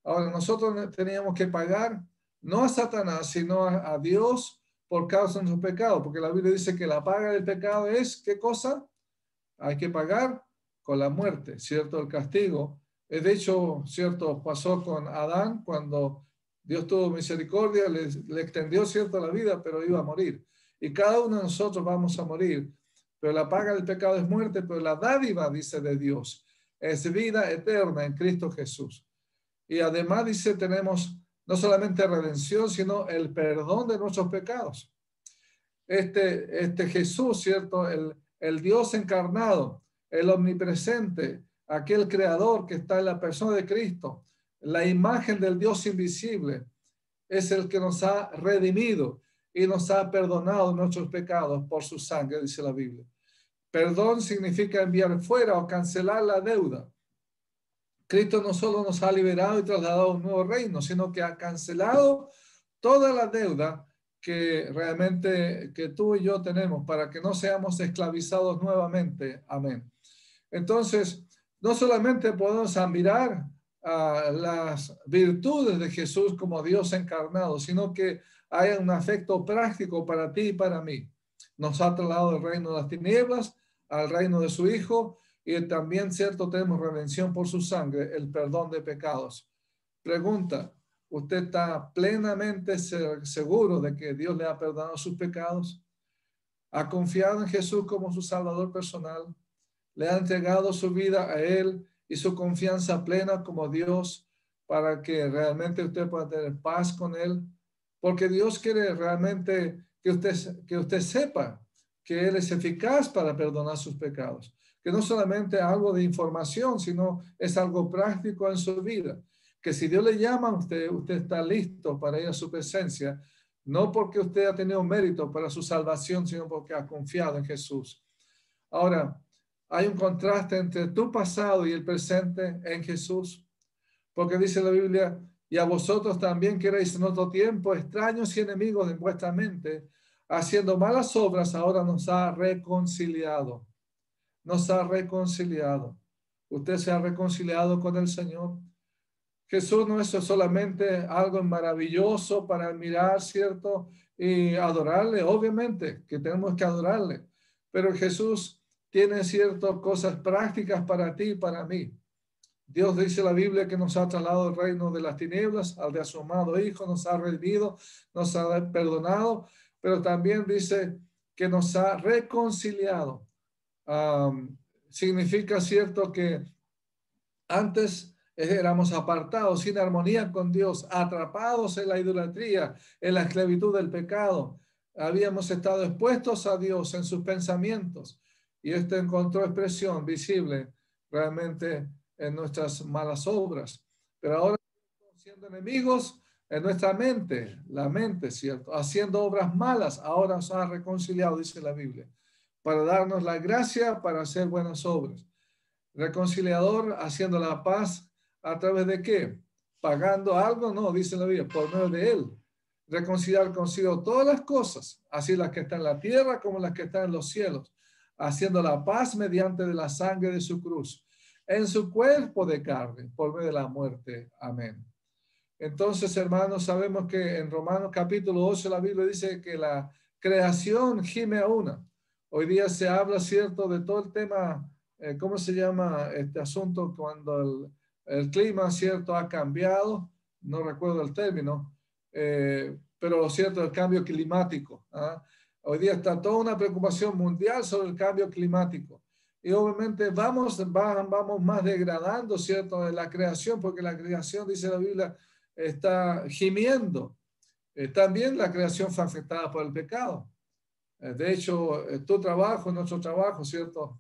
Ahora, nosotros teníamos que pagar no a Satanás, sino a Dios por causa de nuestro pecado, porque la Biblia dice que la paga del pecado es, ¿qué cosa? Hay que pagar con la muerte, ¿cierto? El castigo. De hecho, ¿cierto? Pasó con Adán cuando Dios tuvo misericordia, le extendió, ¿cierto?, la vida, pero iba a morir. Y cada uno de nosotros vamos a morir. Pero la paga del pecado es muerte, pero la dádiva, dice, de Dios es vida eterna en Cristo Jesús. Y además, dice, tenemos no solamente redención, sino el perdón de nuestros pecados. Este Jesús, ¿cierto?, el Dios encarnado, el omnipresente, aquel creador que está en la persona de Cristo, la imagen del Dios invisible, es el que nos ha redimido y nos ha perdonado nuestros pecados por su sangre, dice la Biblia. Perdón significa enviar fuera o cancelar la deuda. Cristo no solo nos ha liberado y trasladado a un nuevo reino, sino que ha cancelado toda la deuda que realmente que tú y yo tenemos para que no seamos esclavizados nuevamente. Amén. Entonces, no solamente podemos admirar las virtudes de Jesús como Dios encarnado, sino que hay un afecto práctico para ti y para mí. Nos ha trasladado del reino de las tinieblas al reino de su Hijo, y también, cierto, tenemos redención por su sangre, el perdón de pecados. Pregunta, ¿usted está plenamente seguro de que Dios le ha perdonado sus pecados? ¿Ha confiado en Jesús como su Salvador personal? ¿Le ha entregado su vida a Él y su confianza plena como Dios para que realmente usted pueda tener paz con Él? Porque Dios quiere realmente que usted sepa que Él es eficaz para perdonar sus pecados. Que no solamente algo de información, sino es algo práctico en su vida. Que si Dios le llama a usted, usted está listo para ir a su presencia, no porque usted ha tenido mérito para su salvación, sino porque ha confiado en Jesús. Ahora, hay un contraste entre tu pasado y el presente en Jesús, porque dice la Biblia, y a vosotros también que erais en otro tiempo extraños y enemigos en vuestra mente, haciendo malas obras, ahora nos ha reconciliado. Nos ha reconciliado. Usted se ha reconciliado con el Señor. Jesús no es solamente algo maravilloso para admirar, ¿cierto? Y adorarle, obviamente que tenemos que adorarle, pero Jesús tiene ciertas cosas prácticas para ti y para mí. Dios dice en la Biblia que nos ha trasladado del reino de las tinieblas al de su amado Hijo, nos ha redimido, nos ha perdonado, pero también dice que nos ha reconciliado. Significa, cierto, que antes éramos apartados, sin armonía con Dios, atrapados en la idolatría, en la esclavitud del pecado. Habíamos estado expuestos a Dios en sus pensamientos, y esto encontró expresión visible realmente en nuestras malas obras. Pero ahora, siendo enemigos en nuestra mente, la mente, ¿cierto?, haciendo obras malas, ahora nos ha reconciliado, dice la Biblia. para darnos la gracia para hacer buenas obras. Reconciliador, haciendo la paz, ¿a través de qué? ¿Pagando algo? No, dice la Biblia, por medio de él. Reconciliar consigo todas las cosas, así las que están en la tierra como las que están en los cielos, haciendo la paz mediante de la sangre de su cruz, en su cuerpo de carne, por medio de la muerte. Amén. Entonces, hermanos, sabemos que en Romanos capítulo 8 la Biblia dice que la creación gime a una. Hoy día se habla, ¿cierto?, de todo el tema, ¿cómo se llama este asunto? Cuando el clima, ¿cierto?, ha cambiado, no recuerdo el término, pero cierto, el cambio climático. ¿Ah? Hoy día está toda una preocupación mundial sobre el cambio climático. Y obviamente vamos más degradando, ¿cierto?, en la creación, porque la creación, dice la Biblia, está gimiendo. También la creación fue afectada por el pecado. De hecho, tu trabajo, nuestro trabajo, ¿cierto?,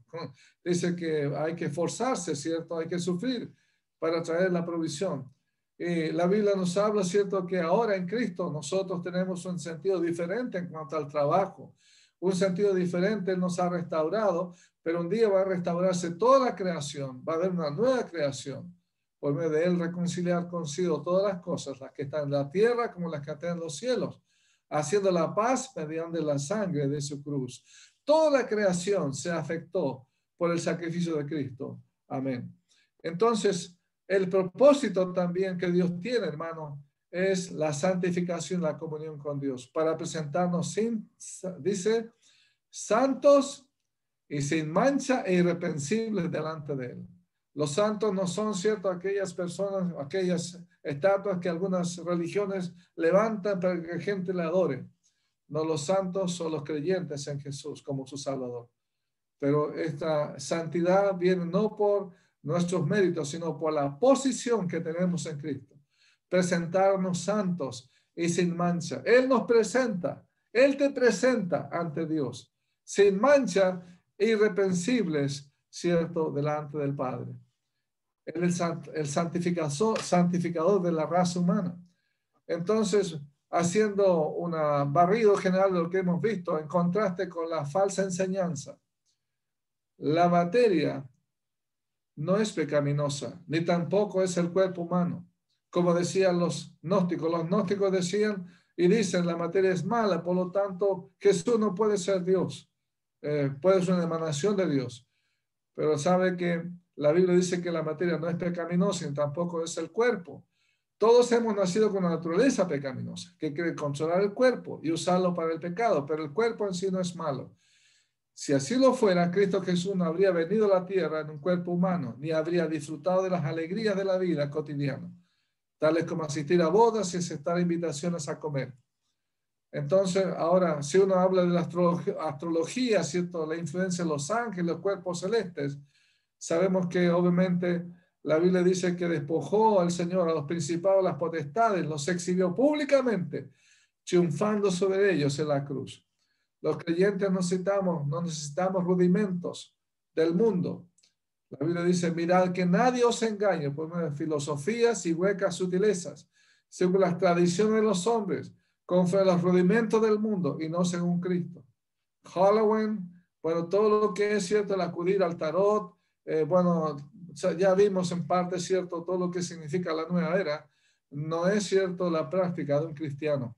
dice que hay que esforzarse, ¿cierto?, hay que sufrir para traer la provisión. La Biblia nos habla, ¿cierto?, que ahora en Cristo nosotros tenemos un sentido diferente en cuanto al trabajo, un sentido diferente. Él nos ha restaurado, pero un día va a restaurarse toda la creación, va a haber una nueva creación, por medio de él reconciliar consigo todas las cosas, las que están en la tierra como las que están en los cielos, haciendo la paz mediante la sangre de su cruz. Toda la creación se afectó por el sacrificio de Cristo. Amén. Entonces, el propósito también que Dios tiene, hermano, es la santificación, la comunión con Dios, para presentarnos dice, santos y sin mancha e irreprensibles delante de él. Los santos no son, ¿cierto?, aquellas personas, aquellas estatuas que algunas religiones levantan para que la gente le adore. No, los santos son los creyentes en Jesús como su Salvador. Pero esta santidad viene no por nuestros méritos, sino por la posición que tenemos en Cristo. Presentarnos santos y sin mancha. Él nos presenta, Él te presenta ante Dios, sin mancha e irreprensibles, ¿cierto?, delante del Padre. Él es el santificador de la raza humana. Entonces, haciendo un barrido general de lo que hemos visto, en contraste con la falsa enseñanza, la materia no es pecaminosa, ni tampoco es el cuerpo humano. Como decían los gnósticos decían y dicen, la materia es mala, por lo tanto, Jesús no puede ser Dios, puede ser una emanación de Dios. Pero sabe que la Biblia dice que la materia no es pecaminosa, ni tampoco es el cuerpo. Todos hemos nacido con una naturaleza pecaminosa, que quiere controlar el cuerpo y usarlo para el pecado, pero el cuerpo en sí no es malo. Si así lo fuera, Cristo Jesús no habría venido a la tierra en un cuerpo humano, ni habría disfrutado de las alegrías de la vida cotidiana, tales como asistir a bodas y aceptar invitaciones a comer. Entonces, ahora, si uno habla de la astrología, ¿cierto?, la influencia de los ángeles, los cuerpos celestes, sabemos que obviamente la Biblia dice que despojó al Señor a los principados, las potestades, los exhibió públicamente, triunfando sobre ellos en la cruz. Los creyentes no necesitamos rudimentos del mundo. La Biblia dice, mirad que nadie os engañe por medio de filosofías y huecas sutilezas, según las tradiciones de los hombres, conforme a los rudimentos del mundo y no según Cristo. Halloween, bueno, todo lo que es cierto, el acudir al tarot, bueno, ya vimos en parte cierto todo lo que significa la nueva era, no es cierto la práctica de un cristiano.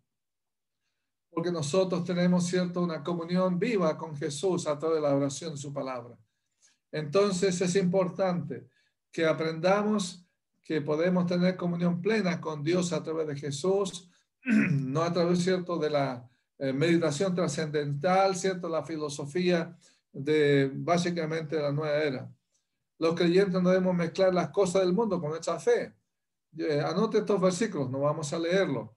Porque nosotros tenemos cierto una comunión viva con Jesús a través de la oración de su palabra. Entonces es importante que aprendamos que podemos tener comunión plena con Dios a través de Jesús, no a través, ¿cierto?, de la meditación trascendental, ¿cierto?, la filosofía de básicamente la nueva era. Los creyentes no debemos mezclar las cosas del mundo con nuestra fe. Anote estos versículos, no vamos a leerlos.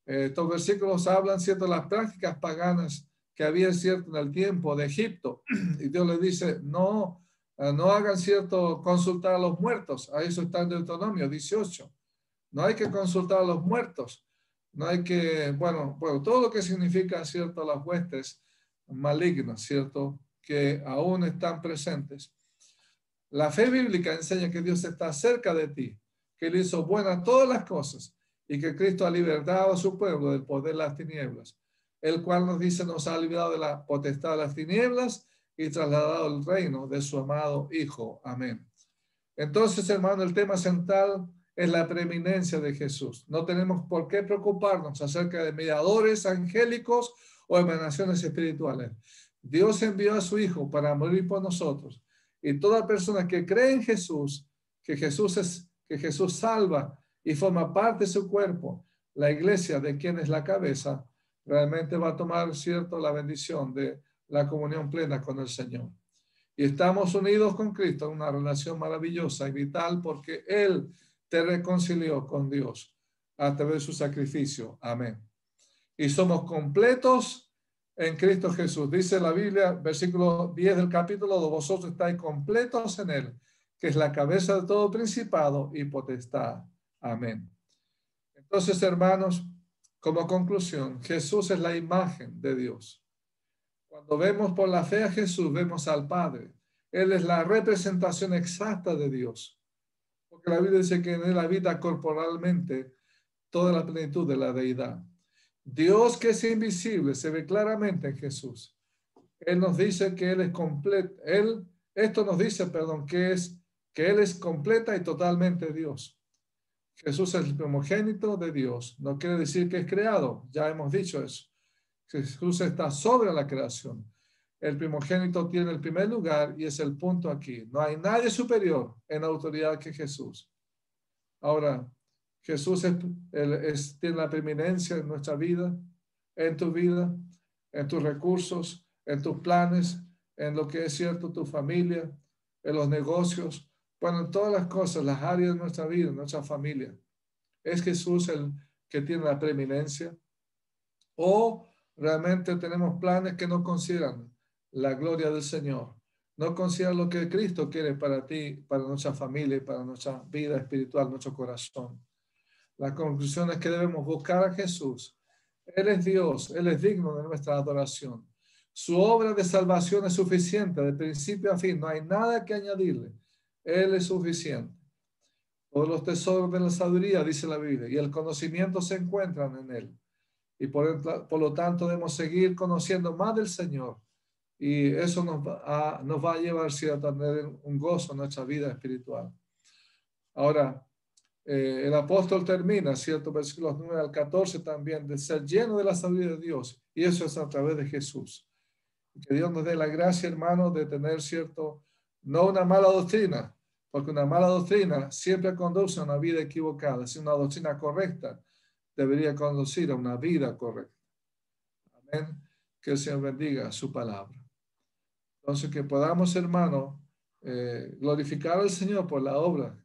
Estos versículos hablan, ¿cierto?, de las prácticas paganas que había, ¿cierto?, en el tiempo de Egipto. Y Dios les dice, no hagan, ¿cierto?, consultar a los muertos. A eso está en Deuteronomio 18. No hay que consultar a los muertos. No hay que, bueno, todo lo que significa, ¿cierto?, las huestes malignas, ¿cierto?, que aún están presentes. La fe bíblica enseña que Dios está cerca de ti, que Él hizo buenas todas las cosas y que Cristo ha libertado a su pueblo del poder de las tinieblas, el cual nos dice nos ha librado de la potestad de las tinieblas y trasladado al reino de su amado Hijo. Amén. Entonces, hermano, el tema central es la preeminencia de Jesús. No tenemos por qué preocuparnos acerca de mediadores angélicos o emanaciones espirituales. Dios envió a su Hijo para morir por nosotros. Y toda persona que cree en Jesús, que Jesús salva y forma parte de su cuerpo, la iglesia de quien es la cabeza, realmente va a tomar, cierto, la bendición de la comunión plena con el Señor. Y estamos unidos con Cristo en una relación maravillosa y vital porque Él te reconcilió con Dios a través de su sacrificio. Amén. Y somos completos en Cristo Jesús. Dice la Biblia, versículo 10 del capítulo 2, vosotros estáis completos en Él, que es la cabeza de todo principado y potestad. Amén. Entonces, hermanos, como conclusión, Jesús es la imagen de Dios. Cuando vemos por la fe a Jesús, vemos al Padre. Él es la representación exacta de Dios. Porque la Biblia dice que en Él habita corporalmente toda la plenitud de la deidad. Dios, que es invisible, se ve claramente en Jesús. Él nos dice que Él es completo. Esto nos dice, que Él es completa y totalmente Dios. Jesús es el primogénito de Dios. No quiere decir que es creado. Ya hemos dicho eso. Jesús está sobre la creación. El primogénito tiene el primer lugar y es el punto aquí. No hay nadie superior en autoridad que Jesús. Ahora, Jesús tiene la preeminencia en nuestra vida, en tu vida, en tus recursos, en tus planes, en lo que es cierto, tu familia, en los negocios, bueno, en todas las cosas, las áreas de nuestra vida, nuestra familia. ¿Es Jesús el que tiene la preeminencia? ¿O realmente tenemos planes que no consideran la gloria del Señor? No consideran lo que Cristo quiere para ti, para nuestra familia, para nuestra vida espiritual, nuestro corazón. La conclusión es que debemos buscar a Jesús. Él es Dios, Él es digno de nuestra adoración. Su obra de salvación es suficiente de principio a fin. No hay nada que añadirle. Él es suficiente. Todos los tesoros de la sabiduría, dice la Biblia, y el conocimiento se encuentran en Él. Y por lo tanto debemos seguir conociendo más del Señor. Y eso nos va a llevar, ¿cierto?, a tener un gozo en nuestra vida espiritual. Ahora, el apóstol termina, ¿cierto?, versículos 9 al 14 también, de ser lleno de la sabiduría de Dios. Y eso es a través de Jesús. Que Dios nos dé la gracia, hermano, de tener, ¿cierto?, no una mala doctrina, porque una mala doctrina siempre conduce a una vida equivocada. Si una doctrina correcta debería conducir a una vida correcta. Amén. Que el Señor bendiga su palabra. Entonces, que podamos, hermano, glorificar al Señor por la obra,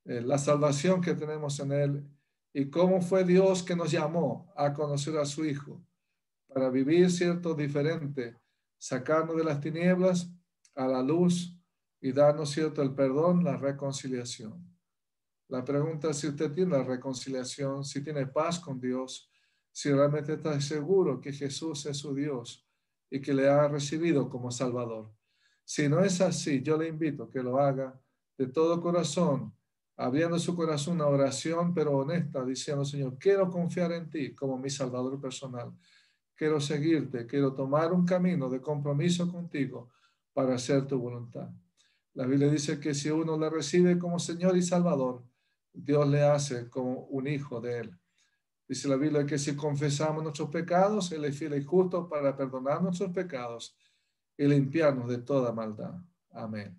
la salvación que tenemos en Él y cómo fue Dios que nos llamó a conocer a su Hijo para vivir, cierto, diferente, sacarnos de las tinieblas a la luz y darnos, cierto, el perdón, la reconciliación. La pregunta es si usted tiene la reconciliación, si tiene paz con Dios, si realmente está seguro que Jesús es su Dios y que le ha recibido como Salvador. Si no es así, yo le invito a que lo haga de todo corazón, abriendo su corazón una oración, pero honesta, diciendo: Señor, quiero confiar en ti como mi Salvador personal. Quiero seguirte, quiero tomar un camino de compromiso contigo para hacer tu voluntad. La Biblia dice que si uno le recibe como Señor y Salvador, Dios le hace como un hijo de Él. Dice la Biblia que si confesamos nuestros pecados, Él es fiel y justo para perdonar nuestros pecados y limpiarnos de toda maldad. Amén.